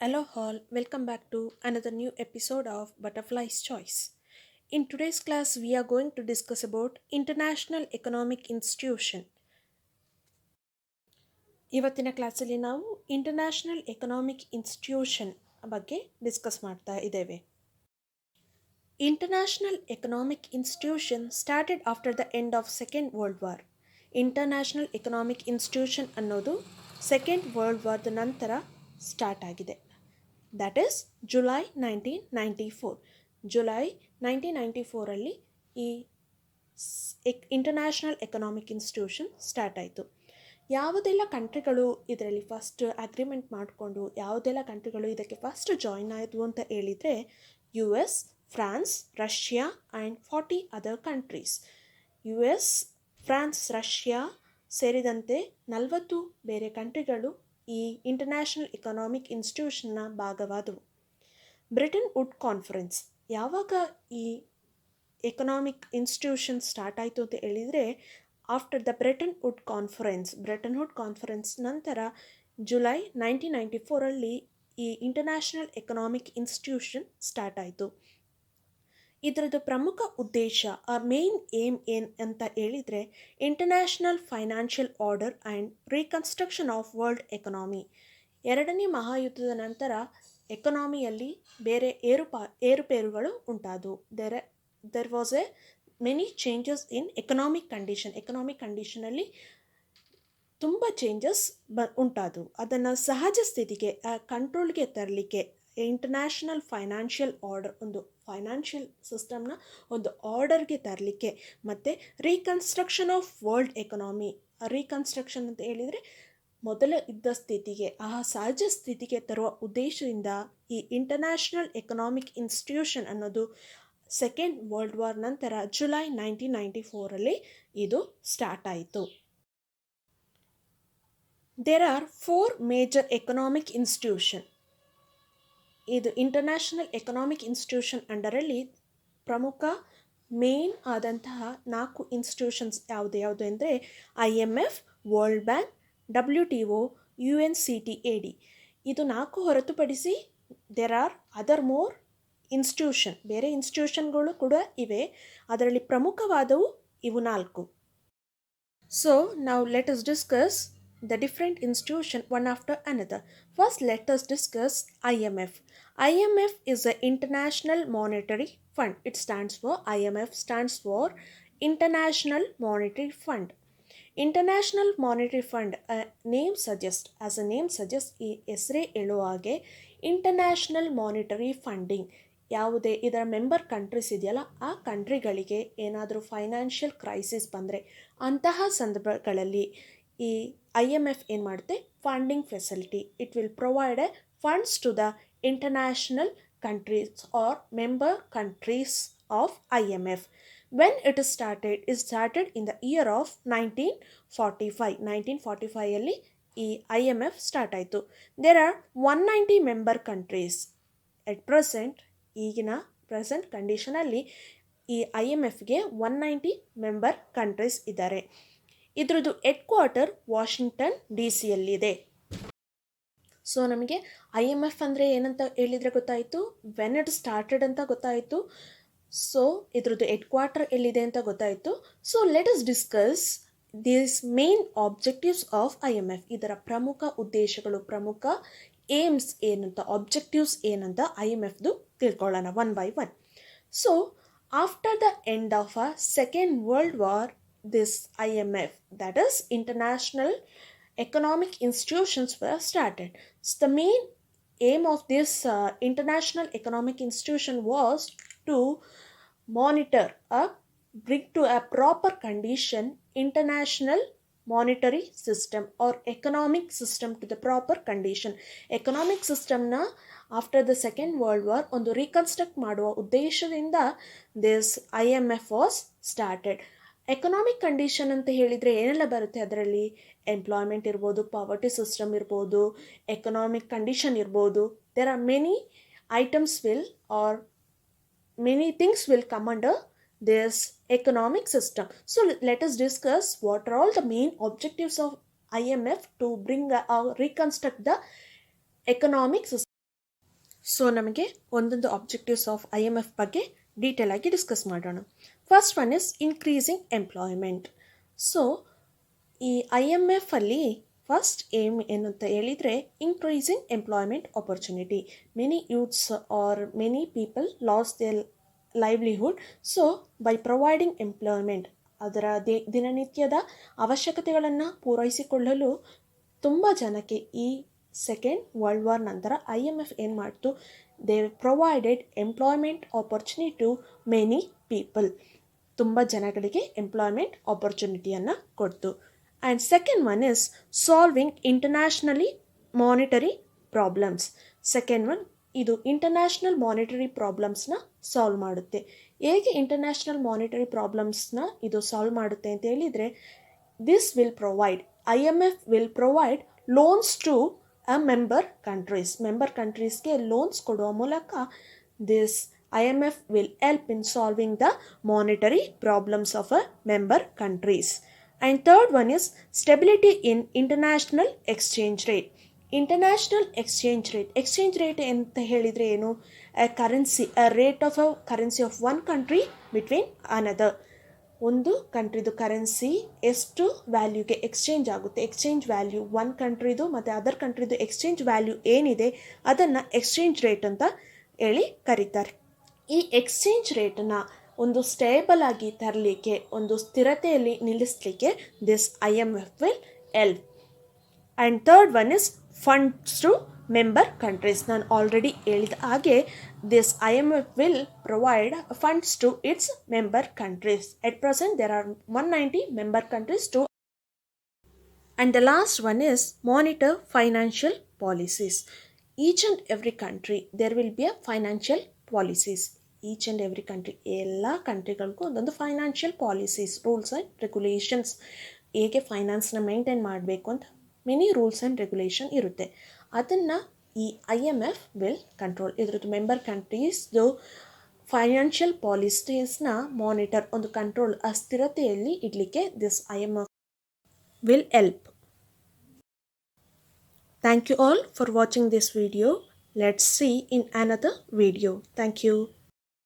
Hello, all. Welcome back to another new episode of Butterfly's Choice. In today's class, we are going to discuss about International Economic Institution. ಇವತ್ತಿನ ಕ್ಲಾಸಲ್ಲಿ ನಾವು international economic institution ಬಗ್ಗೆ discuss ಮಾಡ್ತಾ ಇದ್ದೇವೆ. International economic institution started after the end of second world war. International economic institution ಅನ್ನೋದು second world ವಾರ್ದ ನಂತರ start ಆಗಿದೆ. That is July 1994. July 1994 ಈ ಇಂಟರ್ನ್ಯಾಷನಲ್ ಎಕನಾಮಿಕ್ ಇನ್ಸ್ಟಿಟ್ಯೂಷನ್ ಸ್ಟಾರ್ಟ್ ಆಯಿತು. ಯಾವುದೆಲ್ಲ ಕಂಟ್ರಿಗಳು ಇದರಲ್ಲಿ ಫಸ್ಟ್ ಅಗ್ರಿಮೆಂಟ್ ಮಾಡಿಕೊಂಡು ಯಾವುದೆಲ್ಲ ಕಂಟ್ರಿಗಳು ಇದಕ್ಕೆ ಫಸ್ಟ್ ಜಾಯಿನ್ ಆಯಿತು ಅಂತ ಹೇಳಿದರೆ U S, France, Russia and 40 other countries. U S, France, Russia ಸೇರಿದಂತೆ 40 ಬೇರೆ ಕಂಟ್ರಿಗಳು ಈ ಇಂಟರ್ನ್ಯಾಷನಲ್ ಎಕನಾಮಿಕ್ ಇನ್ಸ್ಟಿಟ್ಯೂಷನ್ನ ಭಾಗವಾದವು. ಬ್ರಿಟನ್ ವುಡ್ ಕಾನ್ಫರೆನ್ಸ್ ಯಾವಾಗ ಈ ಎಕನಾಮಿಕ್ ಇನ್ಸ್ಟಿಟ್ಯೂಷನ್ ಸ್ಟಾರ್ಟ್ ಆಯಿತು ಅಂತ ಹೇಳಿದರೆ after the Bretton Wood conference ನಂತರ ಜುಲೈ 1994 ಈ ಇಂಟರ್ನ್ಯಾಷನಲ್ ಎಕನಾಮಿಕ್ ಇನ್ಸ್ಟಿಟ್ಯೂಷನ್ ಸ್ಟಾರ್ಟ್ ಆಯಿತು. ಇದರದ್ದು ಪ್ರಮುಖ ಉದ್ದೇಶ ಮೇನ್ ಏಮ್ ಏನು ಅಂತ ಹೇಳಿದರೆ international financial order and reconstruction of world economy. ಎರಡನೇ ಮಹಾಯುದ್ಧದ ನಂತರ ಎಕನಾಮಿಯಲ್ಲಿ ಬೇರೆ ಏರುಪೇರುಗಳು ಉಂಟಾದವು. There was a many changes in economic ಕಂಡೀಷನಲ್ಲಿ ತುಂಬ ಚೇಂಜಸ್ ಉಂಟಾದವು. ಅದನ್ನು ಸಹಜ ಸ್ಥಿತಿಗೆ ಕಂಟ್ರೋಲ್ಗೆ ತರಲಿಕ್ಕೆ ಇಂಟರ್ನ್ಯಾಷನಲ್ ಫೈನಾನ್ಷಿಯಲ್ ಆರ್ಡರ್, ಒಂದು ಫೈನಾನ್ಷಿಯಲ್ ಸಿಸ್ಟಮ್ನ ಒಂದು ಆರ್ಡರ್ಗೆ ತರಲಿಕ್ಕೆ, ಮತ್ತು reconstruction of world economy. Reconstruction ಅಂತ ಹೇಳಿದರೆ ಮೊದಲ ಇದ್ದ ಸ್ಥಿತಿಗೆ, ಆ ಸಹಜ ಸ್ಥಿತಿಗೆ ತರುವ ಉದ್ದೇಶದಿಂದ ಈ ಇಂಟರ್ನ್ಯಾಷನಲ್ ಎಕನಾಮಿಕ್ ಇನ್ಸ್ಟಿಟ್ಯೂಷನ್ ಅನ್ನೋದು ಸೆಕೆಂಡ್ ವರ್ಲ್ಡ್ ವಾರ್ ನಂತರ ಜುಲೈ 1994 ಇದು ಸ್ಟಾರ್ಟ್ ಆಯಿತು. There are 4 major economic institution. ಇದು ಇಂಟರ್ನ್ಯಾಷನಲ್ ಎಕನಾಮಿಕ್ ಇನ್ಸ್ಟಿಟ್ಯೂಷನ್ ಅಂಡರಲ್ಲಿ ಪ್ರಮುಖ ಮೇನ್ ಆದಂತಹ 4 ಇನ್ಸ್ಟಿಟ್ಯೂಷನ್ಸ್ ಯಾವುದು ಅಂದರೆ IMF, world bank, WTO, UNCTAD. ಇದು 4 ಹೊರತುಪಡಿಸಿ there are other more institution, ಬೇರೆ ಇನ್ಸ್ಟಿಟ್ಯೂಷನ್ಗಳು ಕೂಡ ಇವೆ. ಅದರಲ್ಲಿ ಪ್ರಮುಖವಾದವು ಇವು 4. ಸೊ ನಾವು let us discuss the different institution one after another. First, let us discuss IMF. IMF is the International Monetary Fund. It stands for IMF stands for International Monetary Fund. International Monetary Fund name suggests ಈ ಹೆಸರೇ ಹೇಳುವ ಹಾಗೆ international monetary funding. ಯಾವುದೇ ಇದರ member countries ಇದೆಯಲ್ಲ ಆ ಕಂಟ್ರಿಗಳಿಗೆ ಏನಾದರೂ financial crisis ಬಂದರೆ ಅಂತಹ ಸಂದರ್ಭಗಳಲ್ಲಿ ಈ IMF ಏನು ಮಾಡುತ್ತೆ, funding facility. It will provide funds to the international countries or member countries of IMF. When it is started in the year of 1945. 1945 ಈ IMF ಸ್ಟಾರ್ಟ್ ಆಯಿತು. There are 190 member countries. At present ಕಂಡೀಷನಲ್ಲಿ ಈ IMFಗೆ 190 member countries ಇದ್ದಾರೆ. ಇದ್ರದ್ದು headquarter Washington DC ಯಲ್ಲಿದೆ. So ನಮಗೆ IMF ಅಂದರೆ ಏನಂತ ಹೇಳಿದರೆ ಗೊತ್ತಾಯಿತು, ವೆನ್ ಇಟ್ ಸ್ಟಾರ್ಟೆಡ್ ಅಂತ ಗೊತ್ತಾಯಿತು. ಸೊ ಇದ್ರದ್ದು ಹೆಡ್ ಕ್ವಾರ್ಟರ್ ಎಲ್ಲಿದೆ ಅಂತ ಗೊತ್ತಾಯಿತು. So let us discuss this main objectives of IMF. ಇದರ ಪ್ರಮುಖ ಉದ್ದೇಶಗಳು, ಪ್ರಮುಖ ಏಮ್ಸ್ ಏನಂತ, ಆಬ್ಜೆಕ್ಟಿವ್ಸ್ ಏನಂತ IMFದು ತಿಳ್ಕೊಳ್ಳೋಣ one by one. So after the end of a second world war, this IMF, that is International Economic Institutions, were started. So the main aim of this International Economic Institution was to monitor bring to a proper condition international monetary system or economic system to the proper condition. Economic system na after the second world war ಒಂದು reconstruct ಮಾಡುವ ಉದ್ದೇಶದಿಂದ this IMF was started. Economic condition ಅಂತ ಹೇಳಿದರೆ ಏನೆಲ್ಲ ಬರುತ್ತೆ, ಅದರಲ್ಲಿ employment ಇರ್ಬೋದು, poverty system ಇರ್ಬೋದು, ಎಕನಾಮಿಕ್ ಕಂಡೀಷನ್ ಇರ್ಬೋದು. There are many items are many things will come under this economic system. So let us discuss what are all the main objectives of IMF to bring reconstruct the economic system. So ನಮಗೆ ಒಂದೊಂದು objectives of IMF ಬಗ್ಗೆ detail ಆಗಿ discuss ಮಾಡೋಣ. First one is increasing employment. So ಈ IMF ಅಲ್ಲಿ first aim ಏನು ಅಂತ ಹೇಳಿದರೆ increasing employment opportunity. Many youths are many people loss their livelihood. So by providing employment, ಅದರ ದಿನನಿತ್ಯದ ಅವಶ್ಯಕತೆಗಳನ್ನು ಪೂರೈಸಿಕೊಳ್ಳಲು ತುಂಬ ಜನಕ್ಕೆ ಈ ಸೆಕೆಂಡ್ ವರ್ಲ್ಡ್ ವಾರ್ ನಂತರ IMF ಏನು ಮಾಡ್ತು, they provided employment opportunity to many people. ತುಂಬ ಜನಗಳಿಗೆ ಎಂಪ್ಲಾಯ್ಮೆಂಟ್ ಆಪರ್ಚುನಿಟಿಯನ್ನು ಕೊಡ್ತು. And second one is solving internationally monetary problems. Second one ಇದು ಇಂಟರ್ನ್ಯಾಷನಲ್ ಮಾನಿಟರಿ ಪ್ರಾಬ್ಲಮ್ಸ್ನ ಸಾಲ್ವ್ ಮಾಡುತ್ತೆ. ಹೇಗೆ ಇಂಟರ್ನ್ಯಾಷನಲ್ ಮಾನಿಟರಿ ಪ್ರಾಬ್ಲಮ್ಸ್ನ ಇದು ಸಾಲ್ವ್ ಮಾಡುತ್ತೆ ಅಂತ ಹೇಳಿದರೆ, this will provide, IMF will provide loans to member countries. Member ಕಂಟ್ರೀಸ್ಗೆ ಲೋನ್ಸ್ ಕೊಡುವ ಮೂಲಕ this IMF will help in solving the monetary problems of member countries. And third one is stability in international exchange rate. International exchange rate ಅಂತ ಹೇಳಿದರೆ ಏನು? Currency, rate of a currency of one country between another. ಒಂದು ಕಂಟ್ರಿದು currency ಎಷ್ಟು ವ್ಯಾಲ್ಯೂಗೆ exchange ಆಗುತ್ತೆ, exchange value one ಕಂಟ್ರಿದು ಮತ್ತು other ಕಂಟ್ರಿದು exchange value ಏನಿದೆ ಅದನ್ನು exchange rate ಅಂತ ಹೇಳಿ ಕರೀತಾರೆ. ಈ ಎಕ್ಸ್ಚೇಂಜ್ ರೇಟನ್ನು ಒಂದು ಸ್ಟೇಬಲ್ ಆಗಿ ತರಲಿಕ್ಕೆ, ಒಂದು ಸ್ಥಿರತೆಯಲ್ಲಿ ನಿಲ್ಲಿಸಲಿಕ್ಕೆ this IMF will help. And third one is funds to member countries. ನಾನು ಆಲ್ರೆಡಿ ಹೇಳಿದ ಹಾಗೆ this IMF will provide funds to its member countries. At present there are 190 member countries too. And the last one is monitor financial policies. Each and every country there will be a financial policies. Each and every country, ಎಲ್ಲ ಕಂಟ್ರಿಗಳಿಗೂ ಒಂದೊಂದು financial policies, rules and regulations, ಹೇಗೆ ಫೈನಾನ್ಸ್ನ maintain ಮಾಡಬೇಕು ಅಂತ many rules and regulation ಇರುತ್ತೆ. ಅದನ್ನು ಈ IMF will control. ಇದರದ್ದು ಮೆಂಬರ್ ಕಂಟ್ರೀಸ್ದು ಫೈನಾನ್ಷಿಯಲ್ ಪಾಲಿಸೀಸ್ನ ಮಾನಿಟರ್, ಒಂದು ಕಂಟ್ರೋಲ್, ಅಸ್ಥಿರತೆಯಲ್ಲಿ ಇಡಲಿಕ್ಕೆ this IMF will help. Thank you all for watching this video. Let's see in another video. Thank you.